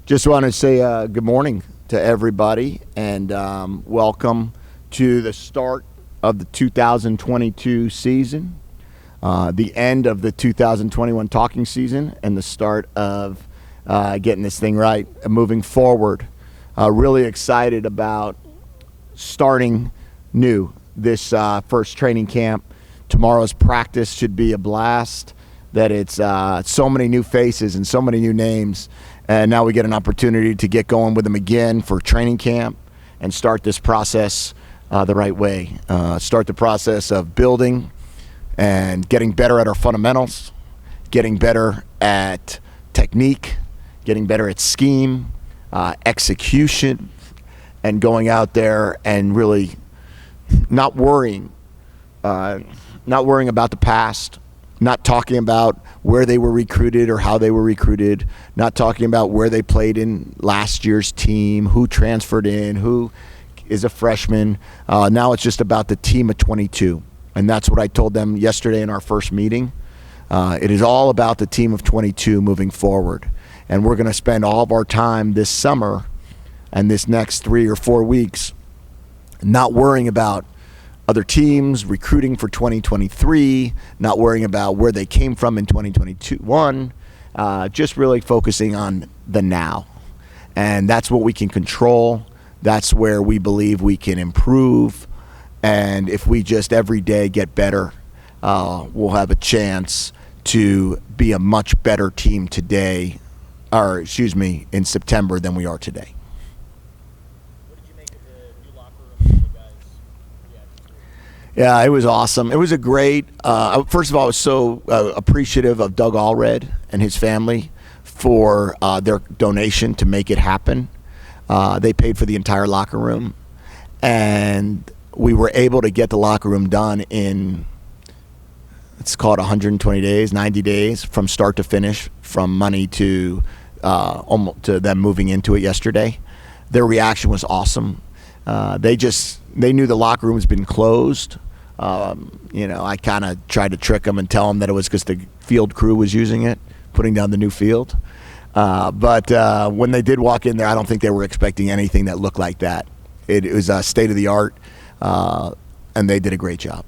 Just want to say good morning to everybody and welcome to the start of the 2022 season, the end of the 2021 talking season, and the start of getting this thing right and moving forward. Really excited about starting new this first training camp. Tomorrow's practice should be a blast. That it's so many new faces and so many new names. And now we get an opportunity to get going with them again for training camp and start this process the right way. Start the process of building and getting better at our fundamentals, getting better at technique, getting better at scheme, execution, and going out there and really not worrying about the past. Not talking about where they were recruited or how they were recruited, not talking about where they played in last year's team, who transferred in, who is a freshman. Now it's just about the team of 22. And that's what I told them yesterday in our first meeting. It is all about the team of 22 moving forward. And we're going to spend all of our time this summer and this next 3 or 4 weeks not worrying about other teams, recruiting for 2023, not worrying about where they came from in 2021, just really focusing on the now. And that's what we can control. That's where we believe we can improve. And if we just every day get better, we'll have a chance to be a much better team today, in September than we are today. Yeah, it was awesome. It was a great, first of all, I was so appreciative of Doug Allred and his family for their donation to make it happen. They paid for the entire locker room, and we were able to get the locker room done in, it's called 120 days, 90 days, from start to finish, from money to almost to them moving into it yesterday. Their reaction was awesome. They knew the locker room's been closed. I kind of tried to trick them and tell them that it was because the field crew was using it, putting down the new field. But when they did walk in there, I don't think they were expecting anything that looked like that. It was state of the art, and they did a great job.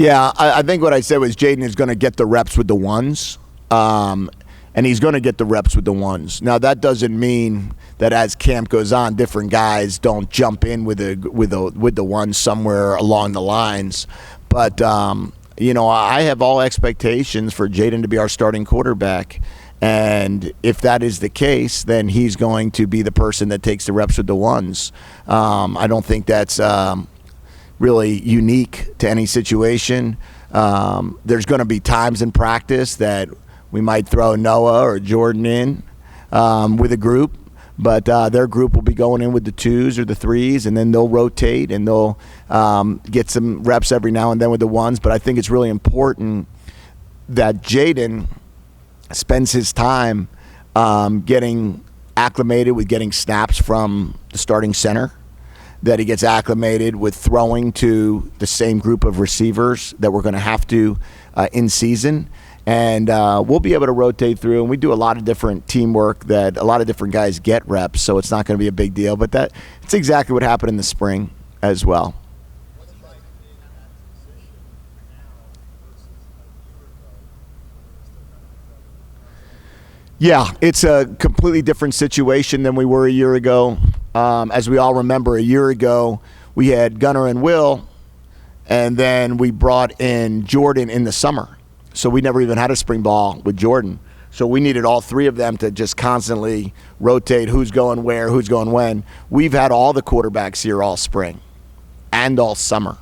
Yeah, I think what I said was Jaden is going to get the reps with the ones, and he's going to get the reps with the ones. Now that doesn't mean that as camp goes on, different guys don't jump in with the ones somewhere along the lines. But I have all expectations for Jaden to be our starting quarterback, and if that is the case, then he's going to be the person that takes the reps with the ones. I don't think that's really unique to any situation. There's going to be times in practice that we might throw Noah or Jordan in with a group, but their group will be going in with the 2s or the 3s, and then they'll rotate and they'll get some reps every now and then with the 1s. But I think it's really important that Jaden spends his time getting acclimated with getting snaps from the starting center, that he gets acclimated with throwing to the same group of receivers that we're going to have to in season. And we'll be able to rotate through, and we do a lot of different teamwork that a lot of different guys get reps, so it's not going to be a big deal. But it's exactly what happened in the spring as well. Yeah, it's a completely different situation than we were a year ago. As we all remember, a year ago, we had Gunnar and Will, and then we brought in Jordan in the summer. So we never even had a spring ball with Jordan. So we needed all three of them to just constantly rotate who's going where, who's going when. We've had all the quarterbacks here all spring and all summer.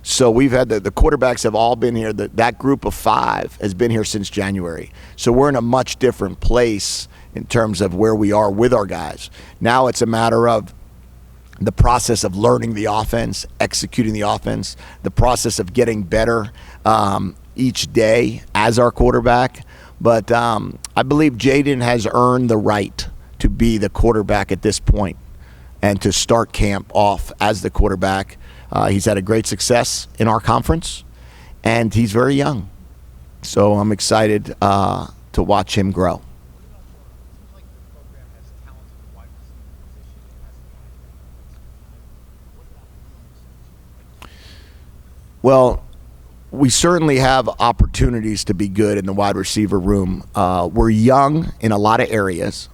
So we've had the quarterbacks have all been here. That group of 5 has been here since January. So we're in a much different place in terms of where we are with our guys. Now it's a matter of the process of learning the offense, executing the offense, the process of getting better each day as our quarterback. But I believe Jaden has earned the right to be the quarterback at this point. and to start camp off as the quarterback. He's had a great success in our conference, and he's very young. So I'm excited to watch him grow. Well, we certainly have opportunities to be good in the wide receiver room. We're young in a lot of areas,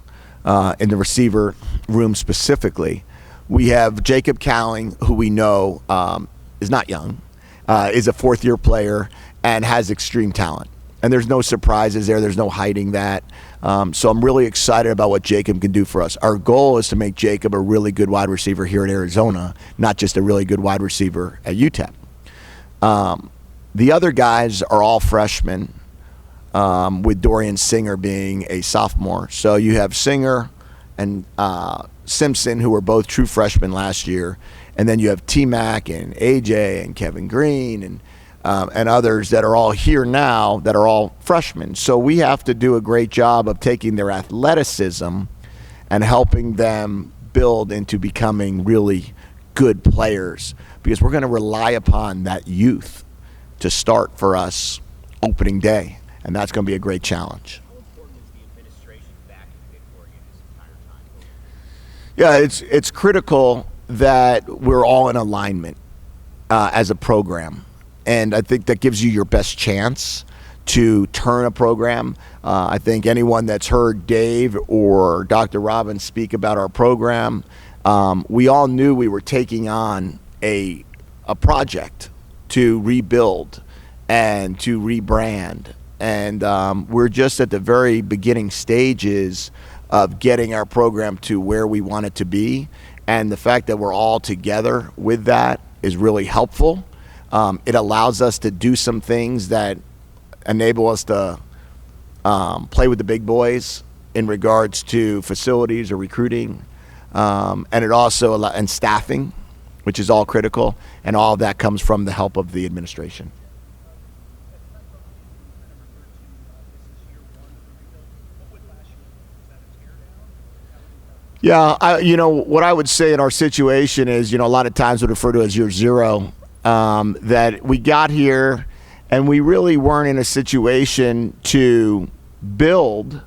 in the receiver room specifically. We have Jacob Cowling, who we know is not young, is a fourth-year player and has extreme talent. And there's no surprises there. There's no hiding that. So I'm really excited about what Jacob can do for us. Our goal is to make Jacob a really good wide receiver here in Arizona, not just a really good wide receiver at UTEP. The other guys are all freshmen, with Dorian Singer being a sophomore. So you have Singer and Simpson, who were both true freshmen last year, and then you have T-Mac and AJ and Kevin Green and others that are all here now that are all freshmen. So we have to do a great job of taking their athleticism and helping them build into becoming really good players, because we're going to rely upon that youth to start for us opening day, and that's going to be a great challenge. How important is the administration back in Mid-Oregon this entire time? Yeah, it's critical that we're all in alignment as a program, and I think that gives you your best chance to turn a program. I think anyone that's heard Dave or Dr. Robbins speak about our program, we all knew we were taking on a project to rebuild and to rebrand. And we're just at the very beginning stages of getting our program to where we want it to be. And the fact that we're all together with that is really helpful. It allows us to do some things that enable us to play with the big boys in regards to facilities or recruiting. And it also and staffing, which is all critical, and all of that comes from the help of the administration. Yeah, what I would say in our situation is, a lot of times we refer to as year zero, that we got here and we really weren't in a situation to build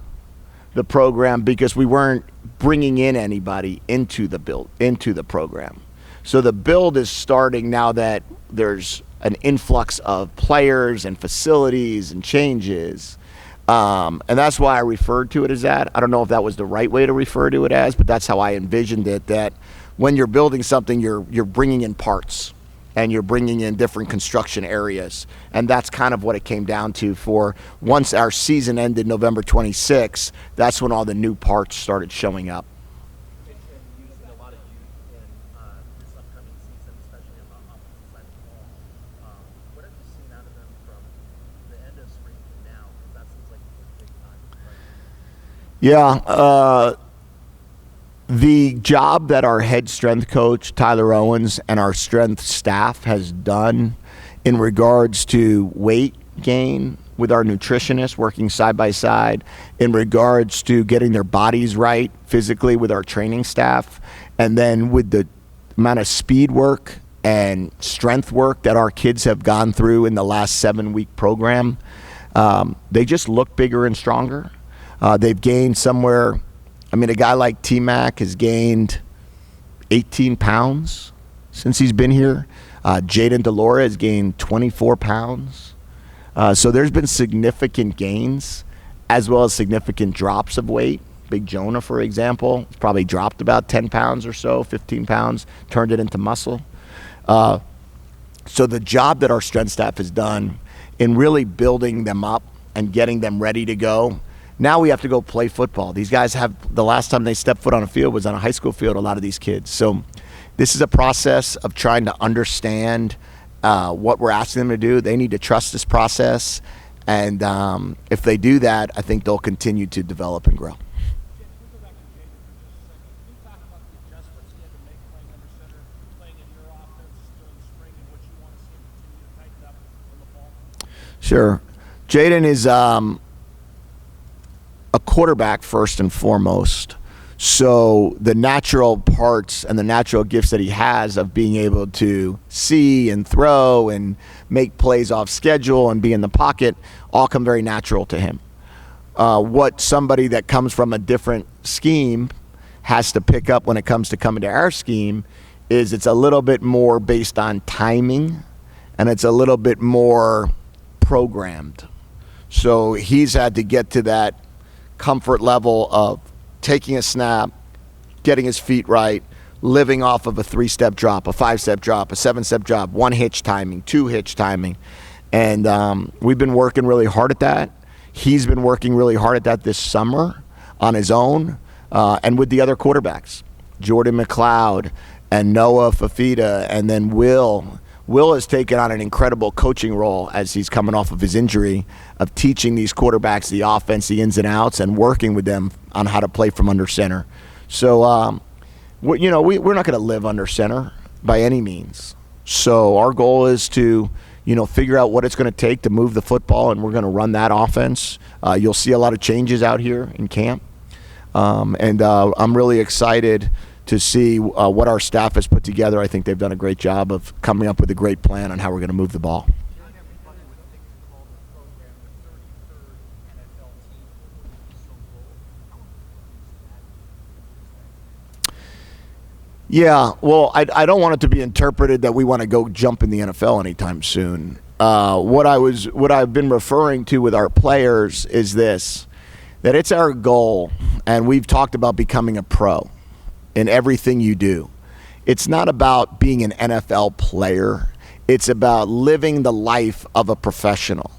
the program because we weren't bringing in anybody into the program. So the build is starting now that there's an influx of players and facilities and changes. And that's why I referred to it as that. I don't know if that was the right way to refer to it as, but that's how I envisioned it, that when you're building something, you're bringing in parts and you're bringing in different construction areas. And that's kind of what it came down to. For once our season ended November 26th, that's when all the new parts started showing up. Yeah, the job that our head strength coach, Tyler Owens, and our strength staff has done in regards to weight gain with our nutritionists working side by side, in regards to getting their bodies right physically with our training staff, and then with the amount of speed work and strength work that our kids have gone through in the last 7-week program, they just look bigger and stronger. They've gained somewhere, a guy like T-Mac has gained 18 pounds since he's been here. Jaden Delora has gained 24 pounds. So there's been significant gains as well as significant drops of weight. Big Jonah, for example, has probably dropped about 10 pounds or so, 15 pounds, turned it into muscle. So the job that our strength staff has done in really building them up and getting them ready to go. Now we have to go play football. These guys have, the last time they stepped foot on a field was on a high school field, a lot of these kids. So this is a process of trying to understand what we're asking them to do. They need to trust this process. And if they do that, I think they'll continue to develop and grow. Sure. Jaden is a quarterback first and foremost. So the natural parts and the natural gifts that he has of being able to see and throw and make plays off schedule and be in the pocket all come very natural to him. What somebody that comes from a different scheme has to pick up when it comes to coming to our scheme is it's a little bit more based on timing, and it's a little bit more programmed. So he's had to get to that comfort level of taking a snap, getting his feet right, living off of a 3-step drop, a 5-step drop, a 7-step drop, 1 hitch timing, 2 hitch timing. And we've been working really hard at that. He's been working really hard at that this summer on his own and with the other quarterbacks, Jordan McLeod and Noah Fafita, and then Will. Will has taken on an incredible coaching role as he's coming off of his injury of teaching these quarterbacks the offense, the ins and outs, and working with them on how to play from under center. So, we're not going to live under center by any means. So our goal is to, figure out what it's going to take to move the football, and we're going to run that offense. You'll see a lot of changes out here in camp. And I'm really excited to see what our staff has put together. I think they've done a great job of coming up with a great plan on how we're going to move the ball. Yeah, well, I don't want it to be interpreted that we want to go jump in the NFL anytime soon. What I've been referring to with our players is this, that it's our goal, and we've talked about becoming a pro in everything you do. It's not about being an NFL player. It's about living the life of a professional.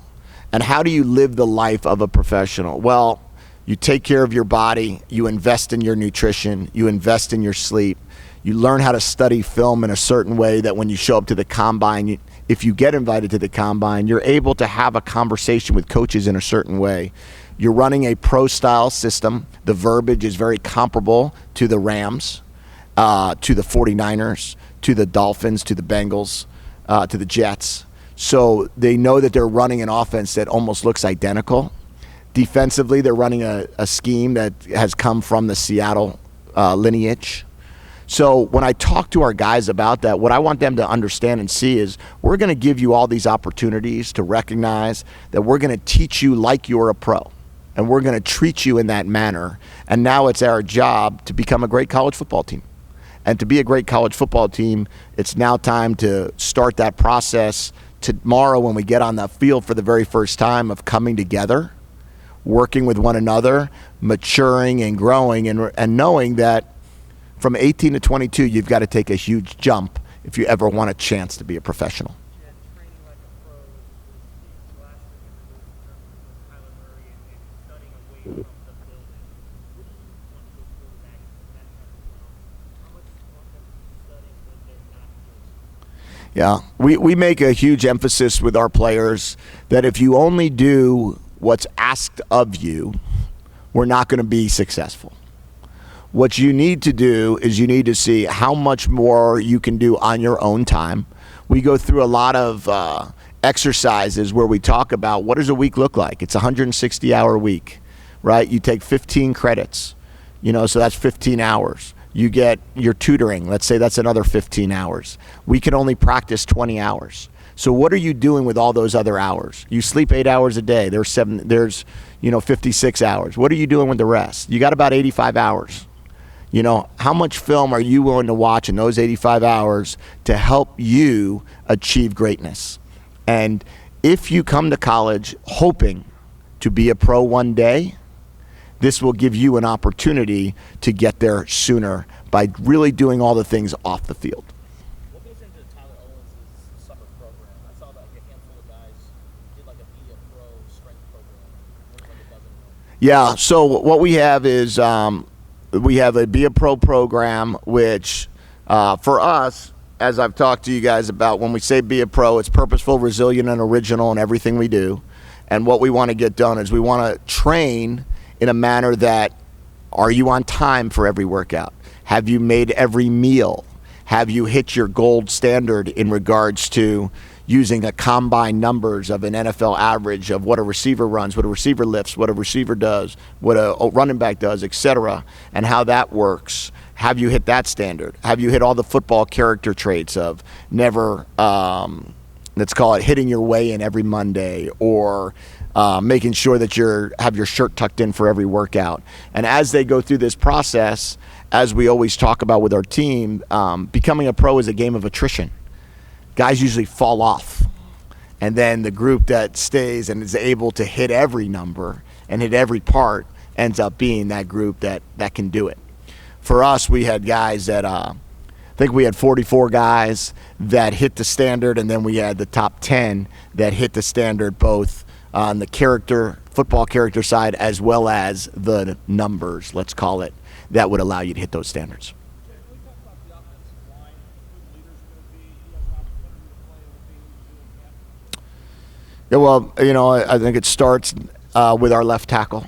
And how do you live the life of a professional? Well, you take care of your body, you invest in your nutrition, you invest in your sleep, you learn how to study film in a certain way that when you show up to the combine, if you get invited to the combine, you're able to have a conversation with coaches in a certain way. You're running a pro-style system. The verbiage is very comparable to the Rams, to the 49ers, to the Dolphins, to the Bengals, to the Jets. So they know that they're running an offense that almost looks identical. Defensively, they're running a scheme that has come from the Seattle lineage. So when I talk to our guys about that, what I want them to understand and see is we're going to give you all these opportunities to recognize that we're going to teach you like you're a pro. And we're going to treat you in that manner. And now it's our job to become a great college football team. And to be a great college football team, it's now time to start that process tomorrow when we get on the field for the very first time of coming together, working with one another, maturing and growing, and knowing that from 18 to 22, you've got to take a huge jump if you ever want a chance to be a professional. Yeah, we make a huge emphasis with our players that if you only do what's asked of you, we're not going to be successful. What you need to do is you need to see how much more you can do on your own time. We go through a lot of exercises where we talk about what does a week look like. It's a 160-hour week, right? You take 15 credits, so that's 15 hours. You get your tutoring. Let's say that's another 15 hours. We can only practice 20 hours. So what are you doing with all those other hours? You sleep 8 hours a day. There's 56 hours. What are you doing with the rest? You got about 85 hours. How much film are you willing to watch in those 85 hours to help you achieve greatness? And if you come to college hoping to be a pro one day, this will give you an opportunity to get there sooner by really doing all the things off the field. What goes into Tyler Owens' summer program? I saw that a handful of guys did like a Be a Pro strength program. Looks like it doesn't. Yeah, so what we have is we have a Be a Pro program, which for us, as I've talked to you guys about, when we say Be a Pro, it's purposeful, resilient, and original in everything we do. And what we want to get done is we want to train in a manner that, are you on time for every workout? Have you made every meal? Have you hit your gold standard in regards to, using the combine numbers of an NFL average of what a receiver runs, what a receiver lifts, what a receiver does, what a running back does, etc., and how that works. Have you hit that standard? Have you hit all the football character traits of never, let's call it hitting your way in every Monday, or making sure that have your shirt tucked in for every workout? And as they go through this process, as we always talk about with our team, becoming a pro is a game of attrition. Guys usually fall off. And then the group that stays and is able to hit every number and hit every part ends up being that group that can do it. For us, we had guys that, I think we had 44 guys that hit the standard, and then we had the top 10 that hit the standard both on the football character side, as well as the numbers, let's call it, that would allow you to hit those standards. Can we talk about the offensive line, who the leader's going to be? He has an opportunity to play with the camp. Yeah, well, I think it starts with our left tackle.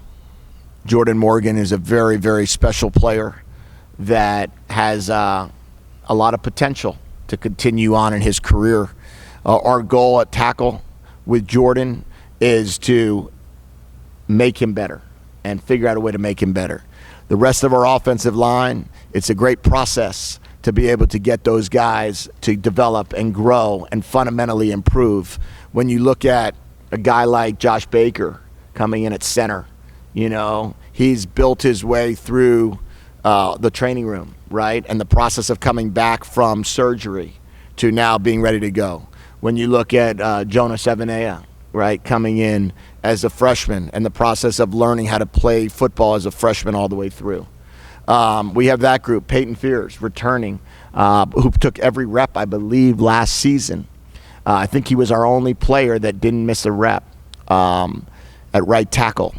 Jordan Morgan is a very, very special player that has a lot of potential to continue on in his career. Our goal at tackle with Jordan is to make him better and figure out a way to make him better. The rest of our offensive line, it's a great process to be able to get those guys to develop and grow and fundamentally improve. When you look at a guy like Josh Baker coming in at center, he's built his way through the training room, right? And the process of coming back from surgery to now being ready to go. When you look at Jonas Evanea, right, coming in as a freshman and the process of learning how to play football as a freshman all the way through. We have that group, Peyton Fears, returning, who took every rep, I believe, last season. I think he was our only player that didn't miss a rep at right tackle.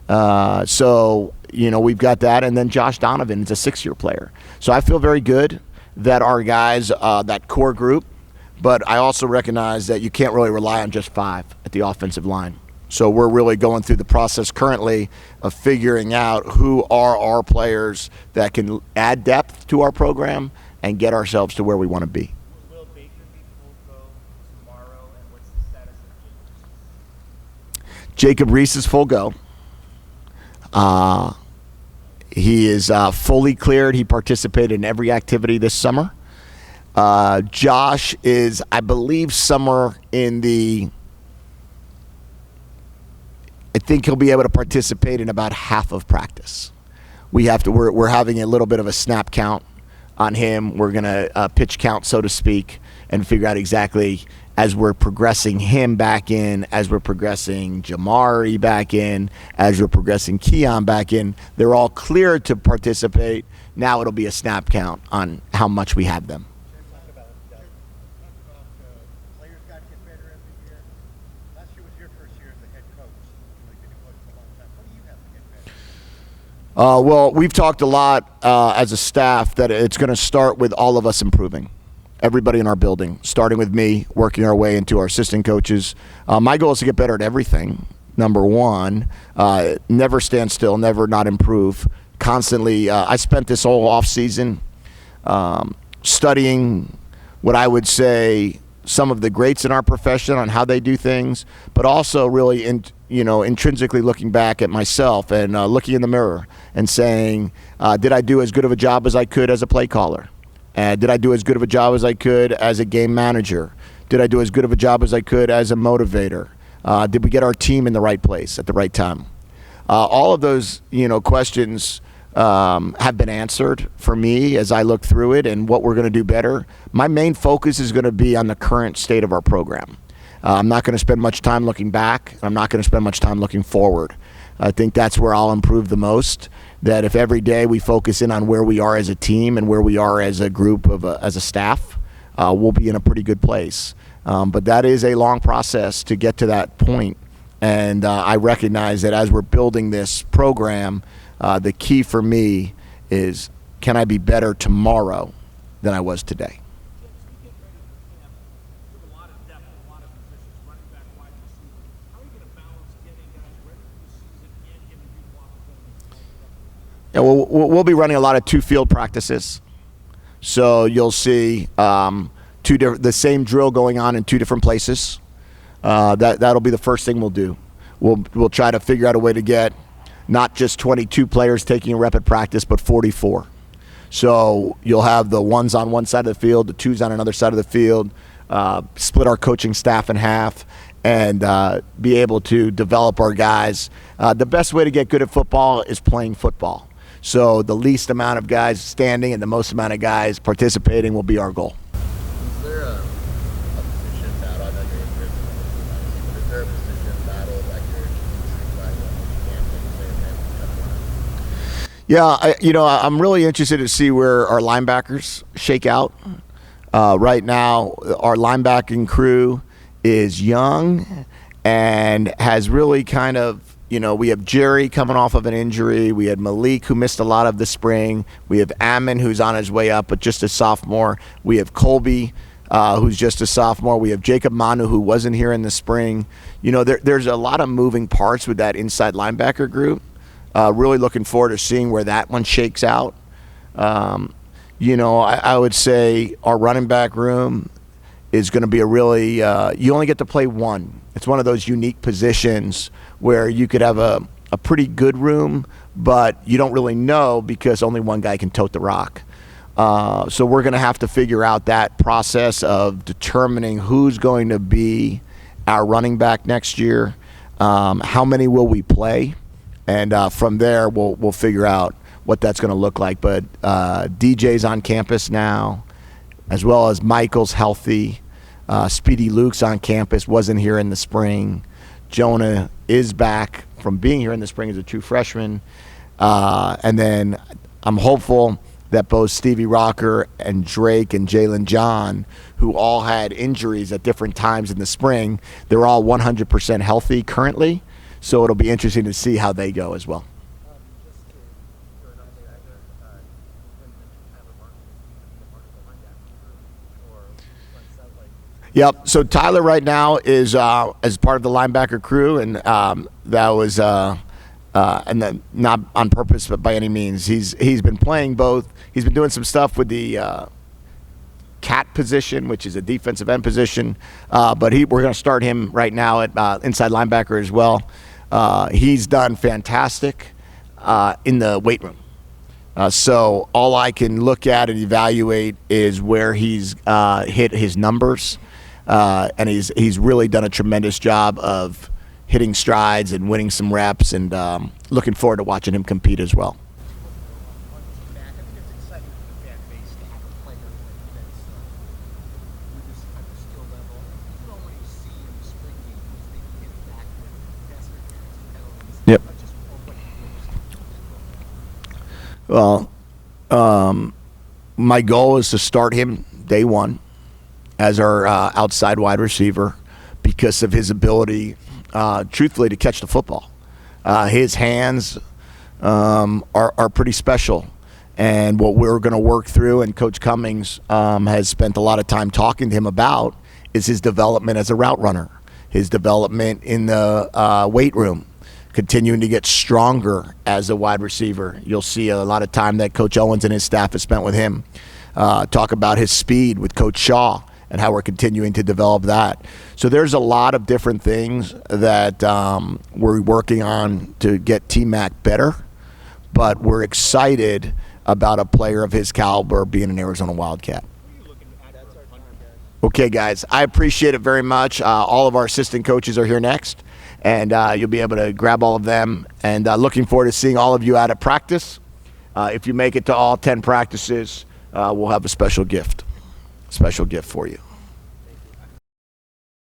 So, we've got that. And then Josh Donovan is a 6-year player. So I feel very good that our guys, that core group, but I also recognize that you can't really rely on just 5 at the offensive line. So we're really going through the process currently of figuring out who are our players that can add depth to our program and get ourselves to where we want to be. Will Baker be full go tomorrow, and what's the status of Jacob Reese is full go. He is fully cleared. He participated in every activity this summer. Josh is, I believe, somewhere in I think he'll be able to participate in about half of practice. We're having a little bit of a snap count on him. We're going to pitch count, so to speak, and figure out exactly, as we're progressing him back in, as we're progressing Jamari back in, as we're progressing Keon back in, they're all cleared to participate. Now it'll be a snap count on how much we have them. Players got to get better every year. Last year was your first year as the head coach. You've been a coach for a long time. What do you have to get better? Well, we've talked a lot as a staff that it's going to start with all of us improving. Everybody in our building, starting with me, working our way into our assistant coaches. My goal is to get better at everything. Number one, never stand still, never not improve. Constantly, I spent this whole off season studying what I would say some of the greats in our profession on how they do things, but also really intrinsically looking back at myself and looking in the mirror and saying, did I do as good of a job as I could as a play caller? Did I do as good of a job as I could as a game manager? Did I do as good of a job as I could as a motivator? Did we get our team in the right place at the right time? All of those, questions have been answered for me as I look through it and what we're going to do better. My main focus is going to be on the current state of our program. I'm not going to spend much time looking back. I'm not going to spend much time looking forward. I think that's where I'll improve the most. That if every day we focus in on where we are as a team and where we are as a group as a staff, we'll be in a pretty good place. But that is a long process to get to that point. And I recognize that as we're building this program, the key for me is, can I be better tomorrow than I was today? Yeah, we'll be running a lot of 2 field practices. So you'll see 2 the same drill going on in 2 different places. That'll be the first thing we'll do. We'll try to figure out a way to get not just 22 players taking a rep at practice, but 44. So you'll have the ones on one side of the field, the twos on another side of the field, split our coaching staff in half, and be able to develop our guys. The best way to get good at football is playing football. So the least amount of guys standing and the most amount of guys participating will be our goal. Is there a position battle? I know you're in prison, but is there a position battle that you're intrigued by I'm really interested to see where our linebackers shake out. Right now, our linebacking crew is young and has really kind of, we have Jerry coming off of an injury. We had Malik, who missed a lot of the spring. We have Ammon, who's on his way up, but just a sophomore. We have Colby, who's just a sophomore. We have Jacob Manu, who wasn't here in the spring. There's a lot of moving parts with that inside linebacker group. Really looking forward to seeing where that one shakes out. I would say our running back room is going to be a really you only get to play one. It's one of those unique positions where you could have a pretty good room, but you don't really know because only one guy can tote the rock. So we're going to have to figure out that process of determining who's going to be our running back next year. How many will we play? And from there, we'll figure out what that's going to look like. But DJ's on campus now, as well as Michael's healthy. Speedy Luke's on campus, wasn't here in the spring. Jonah is back from being here in the spring as a true freshman. And then I'm hopeful that both Stevie Rocker and Drake and Jalen John, who all had injuries at different times in the spring, they're all 100% healthy currently. So it'll be interesting to see how they go as well. Just to throw it out there, either when Tyler Martin is a part of the linebacker or what's that like? Yep. So Tyler right now is as part of the linebacker crew, and that was and then not on purpose, but by any means. He's been playing both. He's been doing some stuff with the cat position, which is a defensive end position, but we're going to start him right now at inside linebacker as well. He's done fantastic in the weight room. So all I can look at and evaluate is where he's hit his numbers, and he's really done a tremendous job of hitting strides and winning some reps, and looking forward to watching him compete as well. On T-Mac, I think it's exciting for the fan base to have a player that's with this type of skill level. You don't want to see in the spring game who's maybe getting back with pass interference and penalties. Yep. But just what he knows. Well, my goal is to start him day one as our outside wide receiver because of his ability, truthfully, to catch the football. His hands are pretty special. And what we're going to work through, and Coach Cummings has spent a lot of time talking to him about, is his development as a route runner, his development in the weight room, continuing to get stronger as a wide receiver. You'll see a lot of time that Coach Owens and his staff have spent with him. Talk about his speed with Coach Shaw and how we're continuing to develop that. So there's a lot of different things that we're working on to get T-Mac better, but we're excited about a player of his caliber being an Arizona Wildcat. Okay, guys, I appreciate it very much. All of our assistant coaches are here next, and you'll be able to grab all of them. And looking forward to seeing all of you out at practice. If you make it to all 10 practices, we'll have a special gift for you.